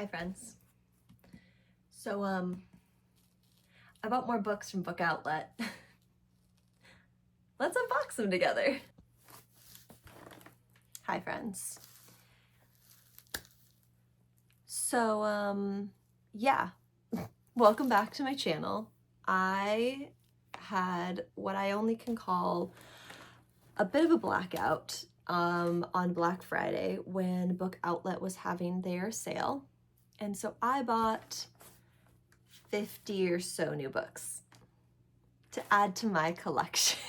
Hi friends. So I bought more books from BookOutlet. Let's unbox them together. Hi friends. So yeah, welcome back to my channel. I had what I only can call a bit of a blackout on Black Friday when BookOutlet was having their sale. And so I bought 50 or so new books to add to my collection.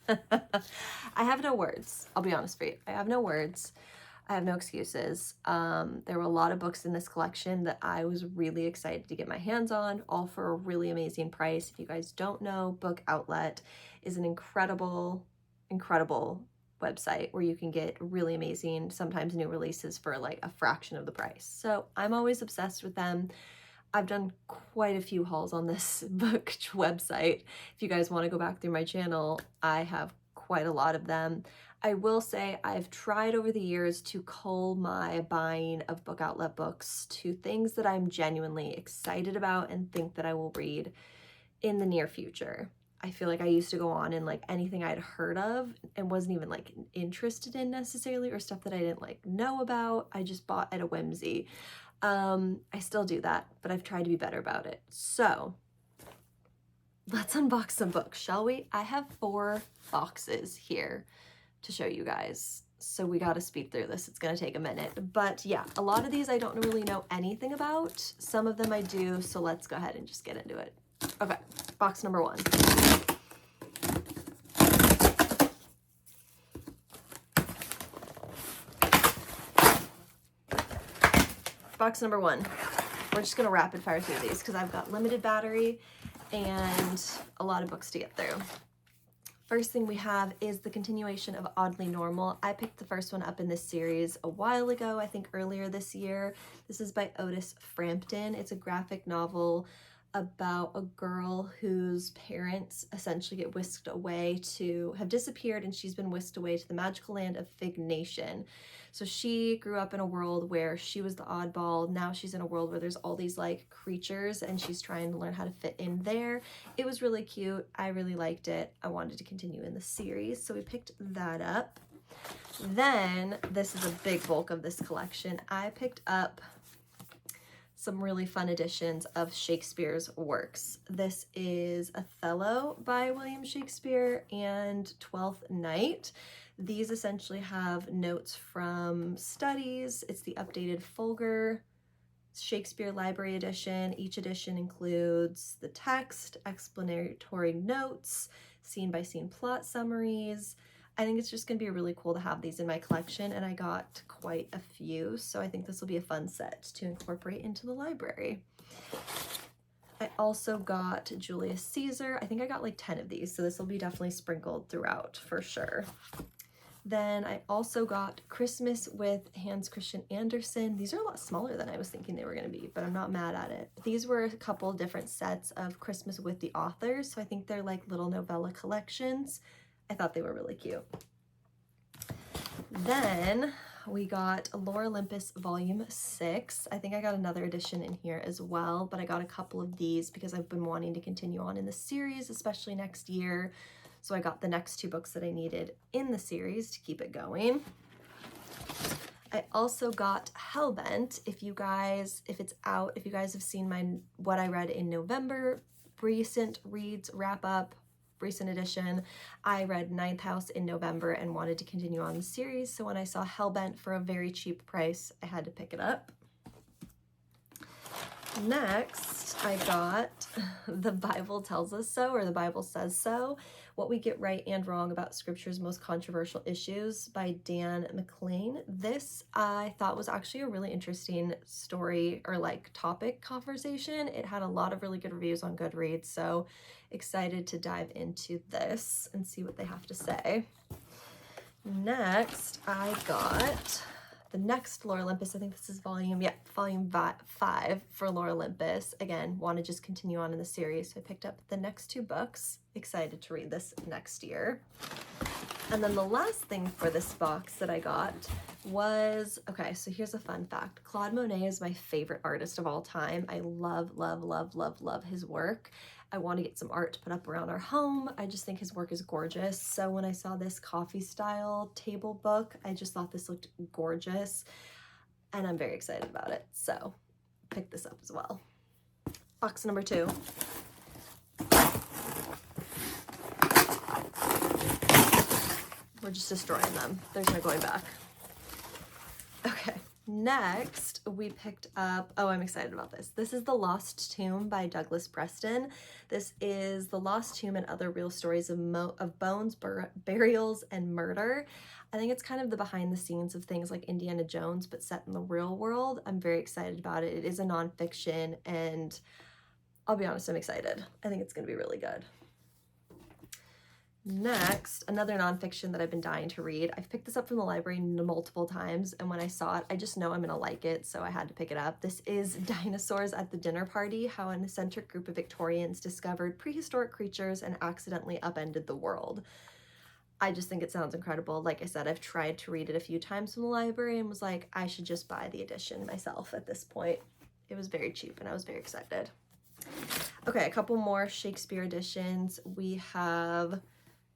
I have no words. I'll be honest for you. I have no words. I have no excuses. There were a lot of books in this collection that I was really excited to get my hands on, all for a really amazing price. If you guys don't know, BookOutlet is an incredible website where you can get really amazing, sometimes new releases for like a fraction of the price. So I'm always obsessed with them. I've done quite a few hauls on this book website. If you guys want to go back through my channel, I have quite a lot of them. I will say I've tried over the years to cull my buying of BookOutlet books to things that I'm genuinely excited about and think that I will read in the near future. I feel like I used to go on and like anything I'd heard of and wasn't even like interested in necessarily, or stuff that I didn't like know about, I just bought at a whimsy. I still do that, but I've tried to be better about it. So let's unbox some books, shall we? I have 4 boxes here to show you guys. So we got to speed through this. It's going to take a minute. But yeah, a lot of these I don't really know anything about. Some of them I do. So let's go ahead and just get into it. Okay, box number 1. Box number 1. We're just gonna rapid fire through these because I've got limited battery and a lot of books to get through. First thing we have is the continuation of Oddly Normal. I picked the first one up in this series a while ago, I think earlier this year. This is by Otis Frampton. It's a graphic novel about a girl whose parents essentially get whisked away have disappeared, and she's been whisked away to the magical land of Fig Nation. So she grew up in a world where she was the oddball. Now she's in a world where there's all these like creatures and she's trying to learn how to fit in there. It was really cute. I really liked it. I wanted to continue in the series, so we picked that up. Then this is a big bulk of this collection. I picked up some really fun editions of Shakespeare's works. This is Othello by William Shakespeare and Twelfth Night. These essentially have notes from studies. It's the updated Folger Shakespeare Library Edition. Each edition includes the text, explanatory notes, scene-by-scene plot summaries. I think it's just going to be really cool to have these in my collection, and I got quite a few, so I think this will be a fun set to incorporate into the library. I also got Julius Caesar. I think I got like 10 of these, so this will be definitely sprinkled throughout for sure. Then I also got Christmas with Hans Christian Andersen. These are a lot smaller than I was thinking they were going to be, but I'm not mad at it. These were a couple different sets of Christmas with the authors, so I think they're like little novella collections. I thought they were really cute. Then we got Lore Olympus Volume 6. I think I got another edition in here as well, but I got a couple of these because I've been wanting to continue on in the series, especially next year. So I got the next 2 books that I needed in the series to keep it going. I also got Hellbent. If it's out, if you guys have seen what I read in November, recent reads wrap up, recent edition. I read Ninth House in November and wanted to continue on the series, so when I saw Hellbent for a very cheap price, I had to pick it up. Next, I got The Bible Tells Us So, or The Bible Says So, What We Get Right and Wrong About Scripture's Most Controversial Issues by Dan McLean. This I thought was actually a really interesting story, or like topic conversation. It had a lot of really good reviews on Goodreads, so excited to dive into this and see what they have to say. Next, I got the next Lore Olympus. I think this is volume 5 for Lore Olympus. Again, want to just continue on in the series, so I picked up the next 2 books. Excited to read this next year. And then the last thing for this box that I got was, okay, so here's a fun fact. Claude Monet is my favorite artist of all time. I love, love, love, love, love his work. I want to get some art to put up around our home. I just think his work is gorgeous. So when I saw this coffee style table book, I just thought this looked gorgeous and I'm very excited about it. So pick this up as well. Box number 2. We're just destroying them. There's no going back. Okay, next we picked up, oh, I'm excited about this. This is The Lost Tomb by Douglas Preston. This is The Lost Tomb and Other Real Stories of Bones, Burials, and Murder. I think it's kind of the behind the scenes of things like Indiana Jones, but set in the real world. I'm very excited about it. It is a nonfiction, and I'll be honest, I'm excited. I think it's going to be really good. Next, another nonfiction that I've been dying to read. I've picked this up from the library multiple times, and when I saw it, I just know I'm going to like it, so I had to pick it up. This is Dinosaurs at the Dinner Party, How an Eccentric Group of Victorians Discovered Prehistoric Creatures and Accidentally Upended the World. I just think it sounds incredible. Like I said, I've tried to read it a few times from the library and was like, I should just buy the edition myself at this point. It was very cheap, and I was very excited. Okay, a couple more Shakespeare editions. We have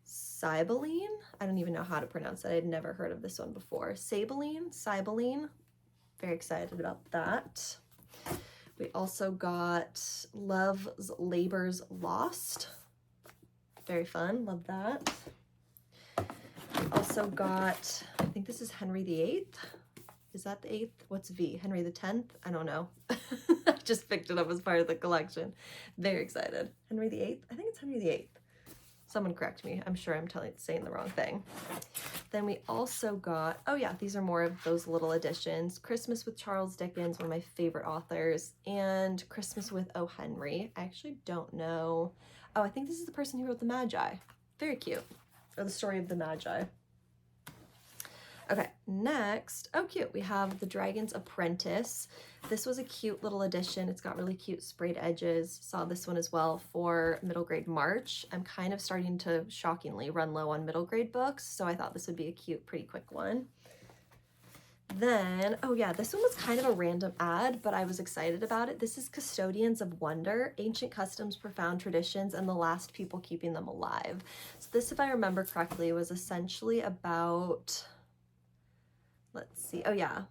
Cymbeline. I don't even know how to pronounce it. I'd never heard of this one before. Cymbeline. Very excited about that. We also got Love's Labour's Lost. Very fun. Love that. We also got, I think this is Henry VIII. Is that the 8th? What's V? Henry the 10th? I don't know. I just picked it up as part of the collection. Very excited. Henry the 8th? I think it's Henry the 8th. Someone correct me. I'm sure I'm saying the wrong thing. Then we also got, oh yeah, these are more of those little editions. Christmas with Charles Dickens, one of my favorite authors, and Christmas with O. Henry. I actually don't know. Oh, I think this is the person who wrote The Magi. Very cute. Or The Story of the Magi. Okay, next, oh cute, we have The Dragon's Apprentice. This was a cute little edition. It's got really cute sprayed edges. Saw this one as well for middle grade March. I'm kind of starting to shockingly run low on middle grade books, so I thought this would be a cute, pretty quick one. Then, oh yeah, this one was kind of a random ad, but I was excited about it. This is Custodians of Wonder, Ancient Customs, Profound Traditions, and the Last People Keeping Them Alive. So this, if I remember correctly, was essentially about, let's see, oh yeah,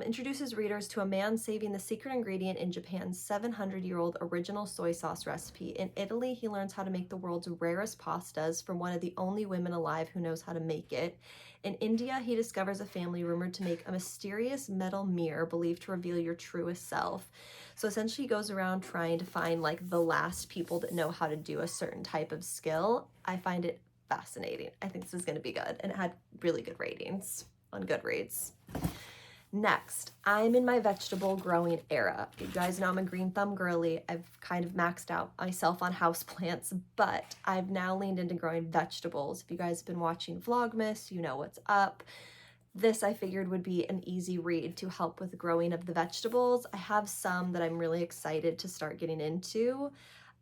introduces readers to a man saving the secret ingredient in Japan's 700-year-old original soy sauce recipe. In Italy, he learns how to make the world's rarest pastas from one of the only women alive who knows how to make it. In India, he discovers a family rumored to make a mysterious metal mirror believed to reveal your truest self. So essentially, he goes around trying to find like the last people that know how to do a certain type of skill. I find it fascinating. I think this is going to be good, and it had really good ratings on Goodreads. Next, I'm in my vegetable growing era. You guys know I'm a green thumb girly. I've kind of maxed out myself on houseplants, but I've now leaned into growing vegetables. If you guys have been watching Vlogmas, you know what's up. This I figured would be an easy read to help with the growing of the vegetables. I have some that I'm really excited to start getting into.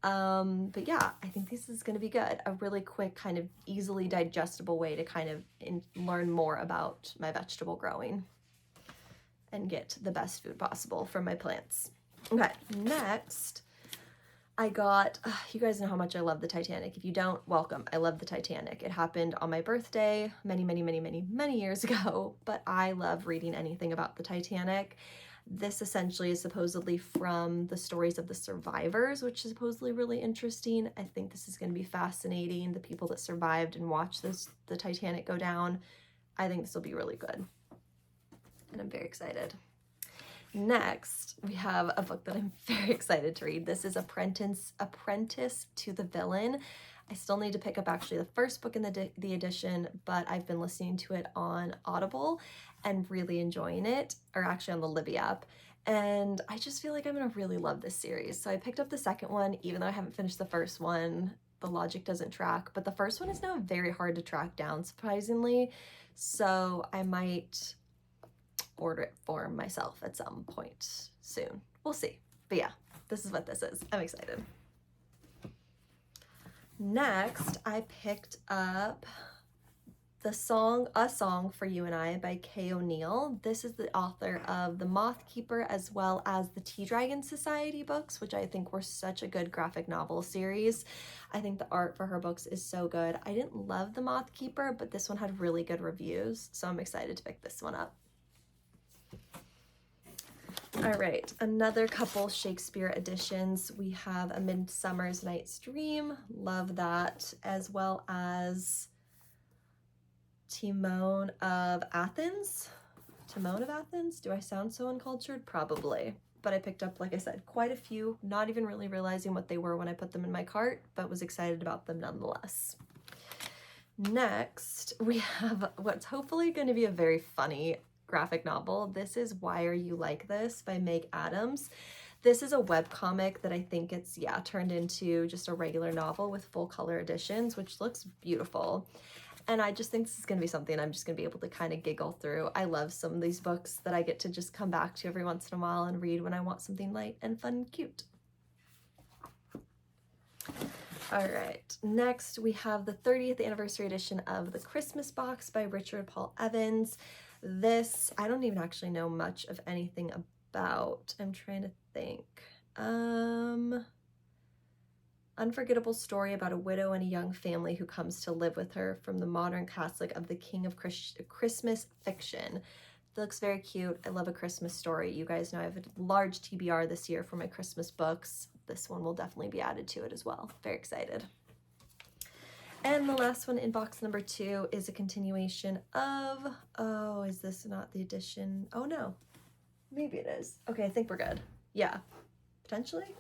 But yeah, I think this is going to be good. A really quick, kind of easily digestible way to kind of learn more about my vegetable growing and get the best food possible from my plants. Okay, next I got, you guys know how much I love the Titanic. If you don't, welcome. I love the Titanic. It happened on my birthday many years ago, but I love reading anything about the Titanic. This essentially is supposedly from the stories of the survivors, which is supposedly really interesting. I think this is going to be fascinating. The people that survived and watched the Titanic go down. I think this will be really good. And I'm very excited. Next, we have a book that I'm very excited to read. This is Apprentice to the Villain. I still need to pick up actually the first book in the edition, but I've been listening to it on Audible and really enjoying it, or actually on the Libby app. And I just feel like I'm gonna really love this series. So I picked up the second one, even though I haven't finished the first one. The logic doesn't track, but the first one is now very hard to track down, surprisingly. So I might order it for myself at some point soon. We'll see. But yeah, this is what this is. I'm excited. Next, I picked up A Song for You and I by Kay O'Neill. This is the author of The Moth Keeper as well as the Tea Dragon Society books, which I think were such a good graphic novel series. I think the art for her books is so good. I didn't love The Moth Keeper, but this one had really good reviews, so I'm excited to pick this one up. All right, another couple Shakespeare editions. We have A Midsummer's Night's Dream, love that, as well as Timon of Athens. Timon of Athens? Do I sound so uncultured? Probably. But I picked up, like I said, quite a few, not even really realizing what they were when I put them in my cart, but was excited about them nonetheless. Next, we have what's hopefully going to be a very funny graphic novel. This is Why Are You Like This by Meg Adams. This is a webcomic that I think it's, turned into just a regular novel with full color editions, which looks beautiful. And I just think this is going to be something I'm just going to be able to kind of giggle through. I love some of these books that I get to just come back to every once in a while and read when I want something light and fun and cute. All right, next we have the 30th anniversary edition of The Christmas Box by Richard Paul Evans. This, I don't even actually know much of anything about. I'm trying to think. Unforgettable story about a widow and a young family who comes to live with her from the modern Catholic of the King of Christmas fiction. It looks very cute. I love a Christmas story. You guys know I have a large TBR this year for my Christmas books. This one will definitely be added to it as well. Very excited. And the last one in box number 2 is a continuation of, oh, is this not the edition? Oh no, maybe it is. Okay, I think we're good. Yeah, potentially,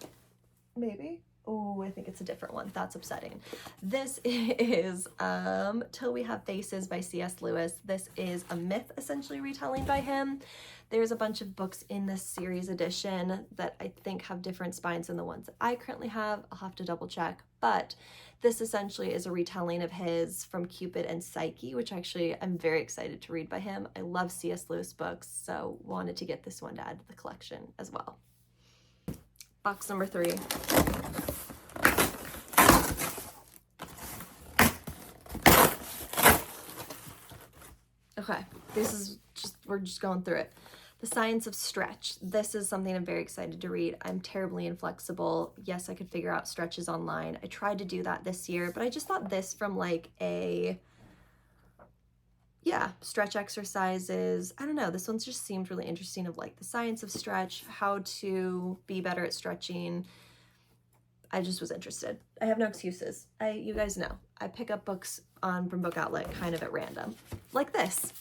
maybe. Oh, I think it's a different one. That's upsetting. This is Till We Have Faces by C.S. Lewis. This is a myth essentially retelling by him. There's a bunch of books in this series edition that I think have different spines than the ones that I currently have. I'll have to double check, but this essentially is a retelling of his from Cupid and Psyche, which actually I'm very excited to read by him. I love C.S. Lewis books, so wanted to get this one to add to the collection as well. Box number 3. Okay, this is we're just going through it. The Science of Stretch. This is something I'm very excited to read. I'm terribly inflexible. Yes, I could figure out stretches online. I tried to do that this year, but I just thought this from like a, stretch exercises. I don't know, this one just seemed really interesting of like the science of stretch, how to be better at stretching. I just was interested. I have no excuses. You guys know, I pick up books from BookOutlet kind of at random, like this.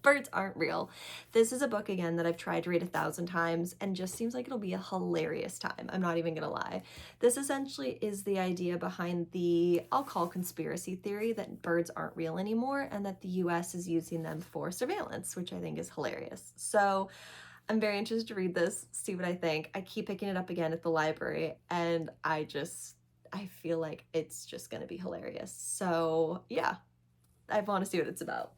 Birds Aren't Real. This is a book, again, that I've tried to read 1,000 times and just seems like it'll be a hilarious time. I'm not even gonna lie. This essentially is the idea behind the, I'll call conspiracy theory, that birds aren't real anymore and that the US is using them for surveillance, which I think is hilarious. So I'm very interested to read this, see what I think. I keep picking it up again at the library and I feel like it's just gonna be hilarious. So yeah, I wanna see what it's about.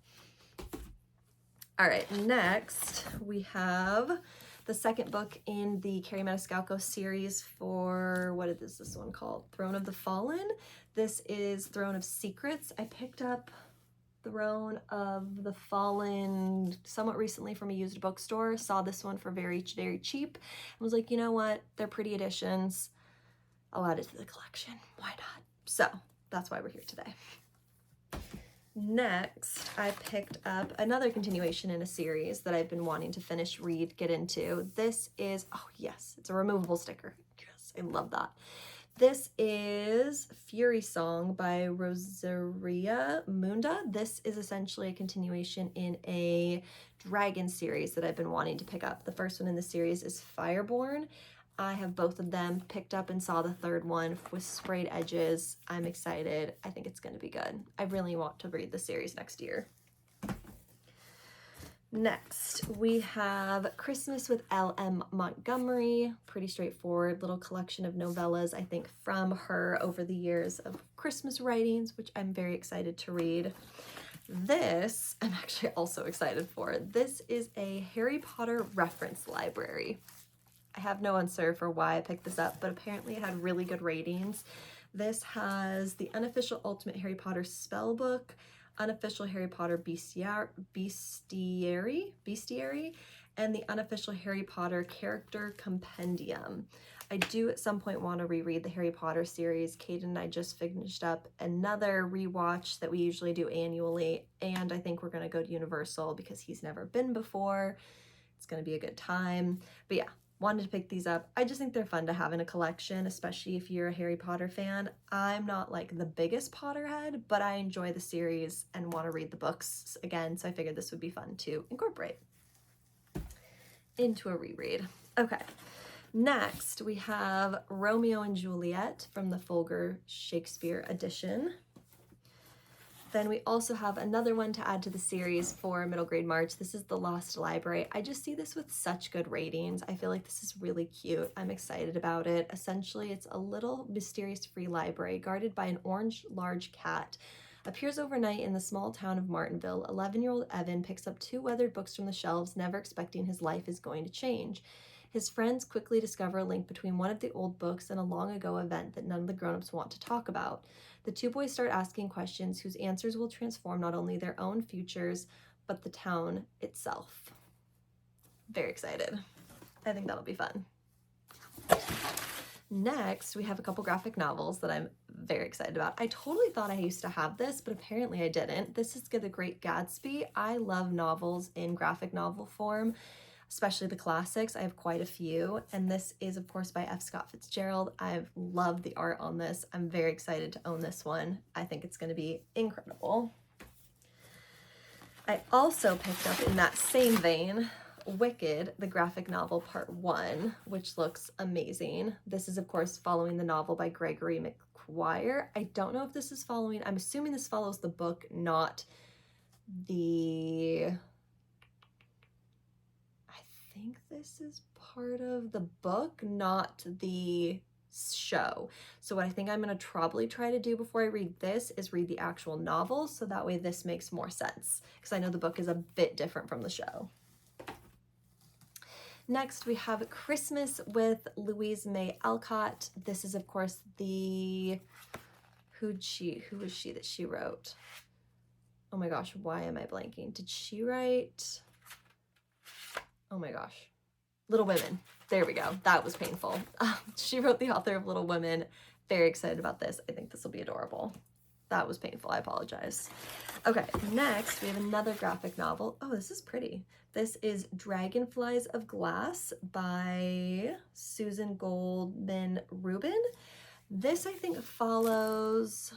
All right, next we have the second book in the Carrie Maniscalco series for, what is this one called? Throne of the Fallen. This is Throne of Secrets. I picked up Throne of the Fallen somewhat recently from a used bookstore. Saw this one for very, very cheap. I was like, you know what? They're pretty editions. I'll add it to the collection. Why not? So that's why we're here today. Next, I picked up another continuation in a series that I've been wanting to finish, read, get into. This is, oh yes, it's a removable sticker. Yes, I love that. This is Fury Song by Rosaria Munda. This is essentially a continuation in a dragon series that I've been wanting to pick up. The first one in the series is Fireborn. I have both of them picked up and saw the third one with sprayed edges. I'm excited. I think it's going to be good. I really want to read the series next year. Next, we have Christmas with L.M. Montgomery. Pretty straightforward little collection of novellas, I think, from her over the years of Christmas writings, which I'm very excited to read. This, I'm actually also excited for. This is a Harry Potter reference library. I have no answer for why I picked this up, but apparently it had really good ratings. This has the unofficial Ultimate Harry Potter spell book, Unofficial Harry Potter Bestiary, and the Unofficial Harry Potter Character Compendium. I do at some point want to reread the Harry Potter series. Kaden and I just finished up another rewatch that we usually do annually, and I think we're going to go to Universal because he's never been before. It's going to be a good time. But yeah, wanted to pick these up. I just think they're fun to have in a collection, especially if you're a Harry Potter fan. I'm not like the biggest Potterhead, but I enjoy the series and want to read the books again, so I figured this would be fun to incorporate into a reread. Okay, next we have Romeo and Juliet from the Folger Shakespeare edition. Then we also have another one to add to the series for middle grade March. This is The Lost Library. I just see this with such good ratings. I feel like this is really cute. I'm excited about it. Essentially, it's a little mysterious free library guarded by an orange large cat. Appears overnight in the small town of Martinville. 11-year-old Evan picks up 2 weathered books from the shelves, never expecting his life is going to change. His friends quickly discover a link between one of the old books and a long ago event that none of the grown-ups want to talk about. The 2 boys start asking questions whose answers will transform not only their own futures, but the town itself. Very excited. I think that'll be fun. Next, we have a couple graphic novels that I'm very excited about. I totally thought I used to have this, but apparently I didn't. This is The Great Gatsby. I love novels in graphic novel form, especially the classics. I have quite a few, and this is of course by F. Scott Fitzgerald. I've loved the art on this. I'm very excited to own this one. I think it's going to be incredible. I also picked up in that same vein Wicked, the graphic novel part 1, which looks amazing. This is of course following the novel by Gregory McGuire. I don't know if this is following, I'm assuming this follows the book, not the, I think this is part of the book, not the show. So what I think I'm going to probably try to do before I read this is read the actual novel, so that way this makes more sense, because I know the book is a bit different from the show. Next, we have Christmas with Louise May Alcott. This is, of course, the... Who was she that she wrote? Oh my gosh, why am I blanking? Did she write... Oh my gosh. Little Women. There we go. That was painful. She wrote the author of Little Women. Very excited about this. I think this will be adorable. That was painful. I apologize. Okay, next we have another graphic novel. Oh, this is pretty. This is Dragonflies of Glass by Susan Goldman Rubin. This, I think, follows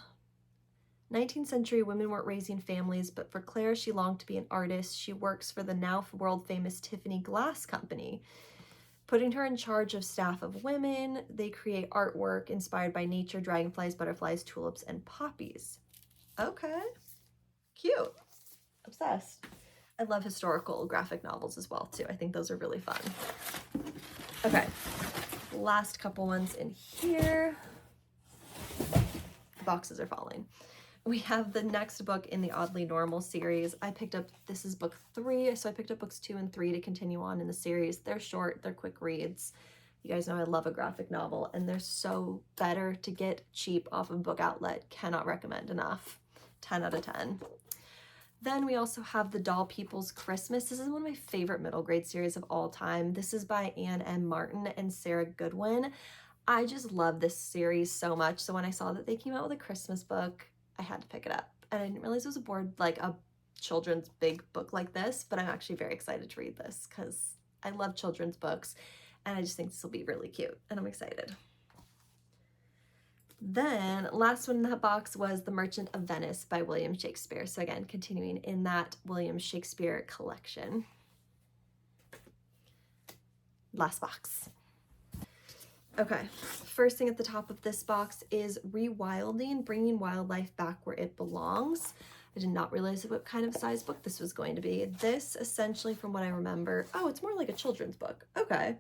19th century women weren't raising families, but for Claire, she longed to be an artist. She works for the now world-famous Tiffany Glass Company. Putting her in charge of staff of women, they create artwork inspired by nature, dragonflies, butterflies, tulips, and poppies. Okay, cute. Obsessed. I love historical graphic novels as well, too. I think those are really fun. Okay, last couple ones in here. Boxes are falling. We have the next book in the Oddly Normal series. I picked up, this is book 3, so I picked up books 2 and 3 to continue on in the series. They're short, they're quick reads. You guys know I love a graphic novel, and they're so better to get cheap off of BookOutlet. Cannot recommend enough. 10 out of 10. Then we also have The Doll People's Christmas. This is one of my favorite middle grade series of all time. This is by Anne M. Martin and Sarah Goodwin. I just love this series so much. So when I saw that they came out with a Christmas book, I had to pick it up. And I didn't realize it was a children's big book like this, but I'm actually very excited to read this because I love children's books, and I just think this will be really cute, and I'm excited. Then last one in that box was The Merchant of Venice by William Shakespeare. So again, continuing in that William Shakespeare collection. Last box. Okay, first thing at the top of this box is Rewilding, Bringing Wildlife Back Where It Belongs. I did not realize what kind of size book this was going to be. This, essentially, from what I remember, oh, it's more like a children's book. Okay,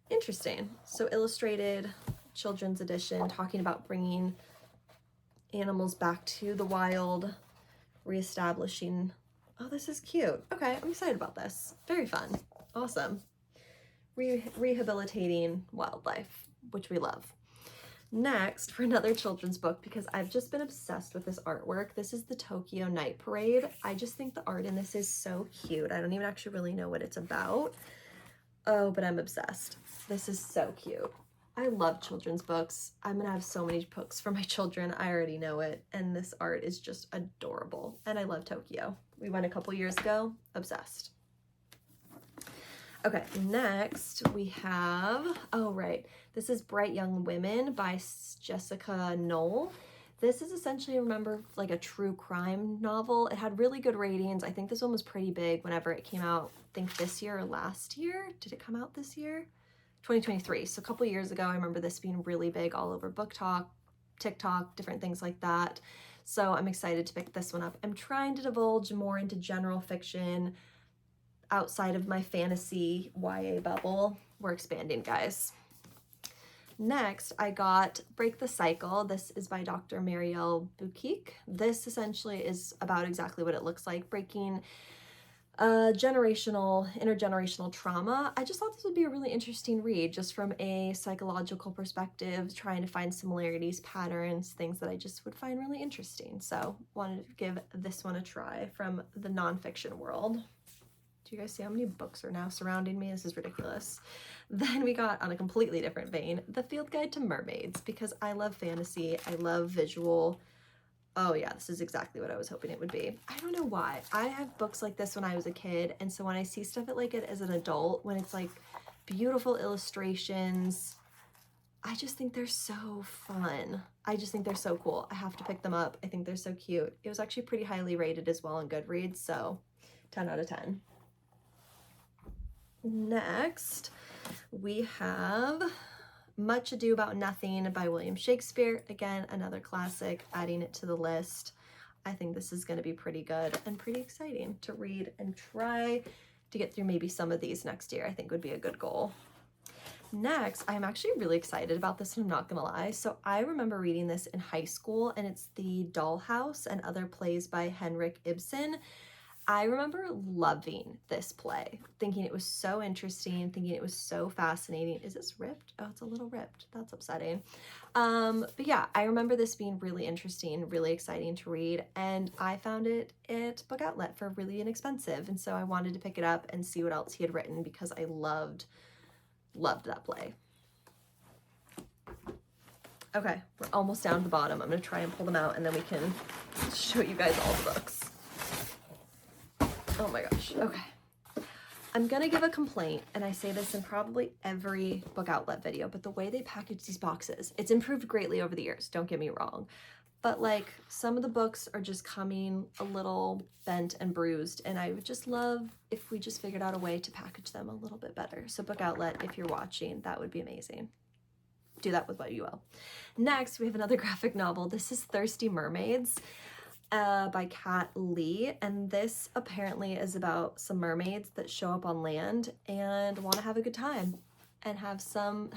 interesting. So illustrated children's edition, talking about bringing animals back to the wild, reestablishing. Oh, this is cute. Okay, I'm excited about this. Very fun. Awesome. Rehabilitating wildlife, which we love. Next, for another children's book, because I've just been obsessed with this artwork. This is the Tokyo Night Parade. I just think the art in this is so cute. I don't even actually really know what it's about. Oh, but I'm obsessed. This is so cute. I love children's books. I'm gonna have so many books for my children. I already know it. And this art is just adorable. And I love Tokyo. We went a couple years ago. Obsessed. Okay, next we have, oh right, this is Bright Young Women by Jessica Knoll. This is essentially, remember, like a true crime novel. It had really good ratings. I think this one was pretty big whenever it came out, I think this year or last year. Did it come out this year? 2023, so a couple years ago. I remember this being really big all over Book Talk, TikTok, different things like that. So I'm excited to pick this one up. I'm trying to divulge more into general fiction, outside of my fantasy YA bubble. We're expanding, guys. Next, I got Break the Cycle. This is by Dr. Marielle Bukic. This essentially is about exactly what it looks like, breaking intergenerational trauma. I just thought this would be a really interesting read, just from a psychological perspective, trying to find similarities, patterns, things that I just would find really interesting. So wanted to give this one a try from the nonfiction world. Do you guys see how many books are now surrounding me? This is ridiculous. Then we got, on a completely different vein, The Field Guide to Mermaids, because I love fantasy, I love visual. Oh yeah, this is exactly what I was hoping it would be. I don't know why. I have books like this when I was a kid, and so when I see stuff like it as an adult, when it's like beautiful illustrations, I just think they're so fun. I just think they're so cool. I have to pick them up. I think they're so cute. It was actually pretty highly rated as well on Goodreads, so 10 out of 10. Next, we have Much Ado About Nothing by William Shakespeare. Again, another classic, adding it to the list. I think this is going to be pretty good and pretty exciting to read and try to get through maybe some of these next year. I think would be a good goal. Next, I'm actually really excited about this one, I'm not gonna lie. So I remember reading this in high school, and it's The Dollhouse and Other Plays by Henrik Ibsen. I remember loving this play, thinking it was so interesting, thinking it was so fascinating. Is this ripped? Oh, it's a little ripped. That's upsetting. But yeah, I remember this being really interesting, really exciting to read, and I found it at BookOutlet for really inexpensive, and so I wanted to pick it up and see what else he had written, because I loved that play. Okay, we're almost down to the bottom. I'm gonna try and pull them out, and then we can show you guys all the books. Oh my gosh, okay. I'm gonna give a complaint, and I say this in probably every Book Outlet video, but the way they package these boxes, it's improved greatly over the years, don't get me wrong. But like, some of the books are just coming a little bent and bruised, and I would just love if we just figured out a way to package them a little bit better. So Book Outlet, if you're watching, that would be amazing. Do that with what you will. Next, we have another graphic novel. This is Thirsty Mermaids. By Kat Lee, and this apparently is about some mermaids that show up on land and want to have a good time and have some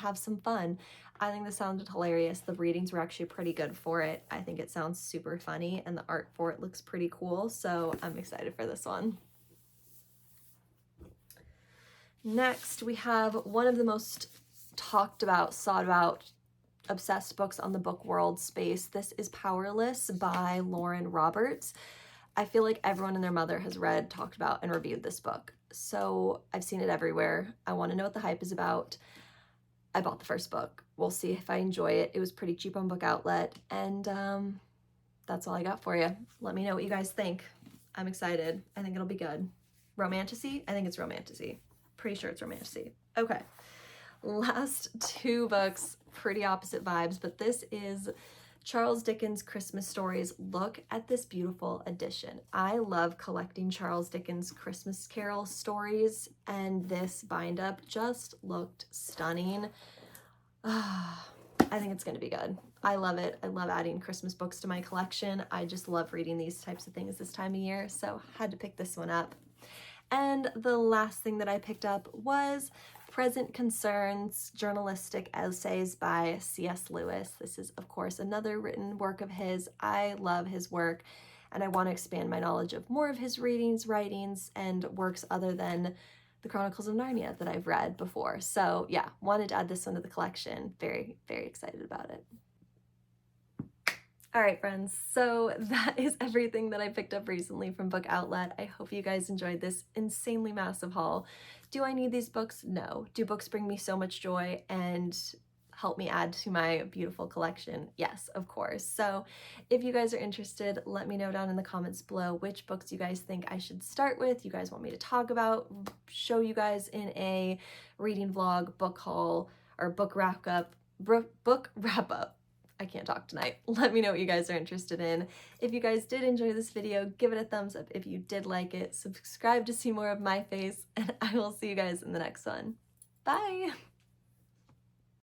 fun. I think this sounded hilarious. The readings were actually pretty good for it. I think it sounds super funny, and the art for it looks pretty cool, so I'm excited for this one. Next, we have one of the most talked about, sought about, obsessed books on the book world space. This is Powerless by Lauren Roberts. I feel like everyone and their mother has read, talked about, and reviewed this book. So I've seen it everywhere. I want to know what the hype is about. I bought the first book. We'll see if I enjoy it. It was pretty cheap on Book Outlet, and that's all I got for you. Let me know what you guys think. I'm excited. I think it'll be good. Romantasy? I think it's romantasy. Pretty sure it's romantasy. Okay. Last two books, pretty opposite vibes, but this is Charles Dickens' Christmas Stories. Look at this beautiful edition. I love collecting Charles Dickens' Christmas Carol stories, and this bind up just looked stunning. I think it's going to be good. I love it. I love adding Christmas books to my collection. I just love reading these types of things this time of year, so had to pick this one up. And the last thing that I picked up was Present Concerns, Journalistic Essays by C.S. Lewis. This is, of course, another written work of his. I love his work, and I want to expand my knowledge of more of his readings, writings, and works other than the Chronicles of Narnia that I've read before. So yeah, wanted to add this one to the collection. Very, very excited about it. All right, friends, so that is everything that I picked up recently from Book Outlet. I hope you guys enjoyed this insanely massive haul. Do I need these books? No. Do books bring me so much joy and help me add to my beautiful collection? Yes, of course. So if you guys are interested, let me know down in the comments below which books you guys think I should start with, you guys want me to talk about, show you guys in a reading vlog, book haul, or book wrap up. I can't talk tonight. Let me know what you guys are interested in. If you guys did enjoy this video, give it a thumbs up if you did like it, subscribe to see more of my face, and I will see you guys in the next one. Bye!